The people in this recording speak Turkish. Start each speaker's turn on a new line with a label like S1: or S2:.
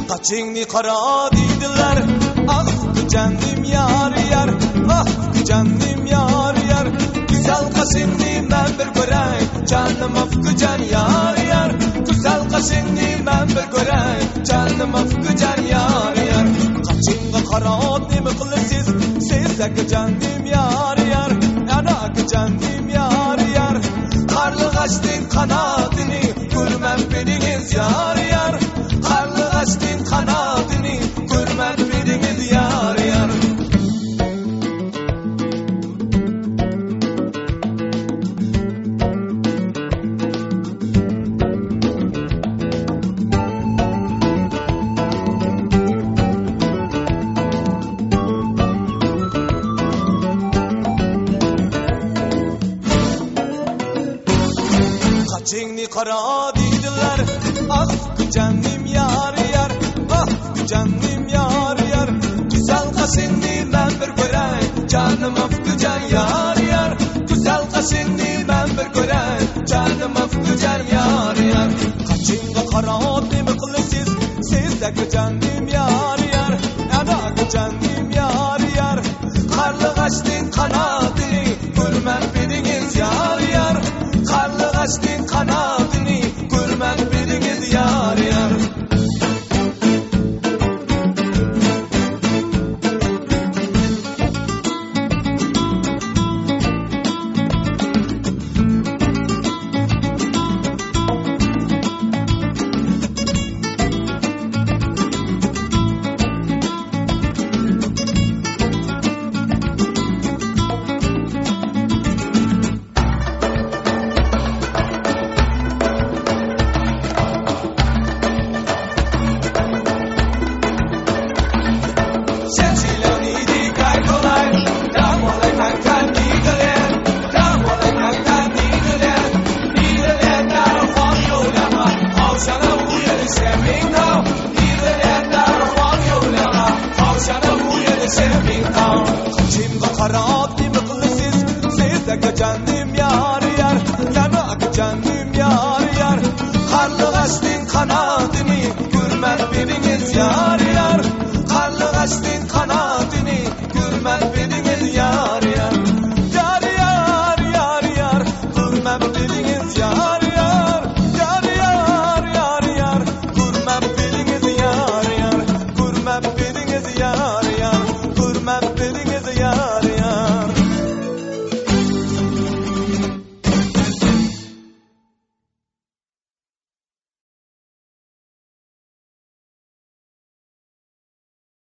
S1: Saçını kara dediler, ah gücendim yar yar, ah gücendim yar yar. Güzel kaşını ben bir görey, canım afgıcan yar yar. Güzel kaşını ben bir görey, canım afgıcan yar yar. Saçını kara nemi kılırsız, sizde gücendim yar yar, ana gücendim yar yar. Karlı kaçtın kanadını, görmem biriniz yar yar. Karlı kaçtın kanadını, görmem biriniz yar yar. Saçını kara dediler, ah gücendim yar yar, ah gücendim yar yar. Güzel kaşını ben bir görey, canım afgıcan yar yar. Güzel kaşını ben bir görey, canım afgıcan yar yar. Saçını kara nemi kılırsız, sizde gücendim yar yar, ana gücendim yar yar. Karlı kaçtın kanadını, görmem biriniz yar yar. Karlı kaçtın kanadını, görmem biriniz yar yar. Karat nemi kılırsız, sizde gücendim yar yar, yana gücendim yar yar. Karlı kaçtın kanadını, görmem biriniz yar yar. Karlı kaçtın kanadını.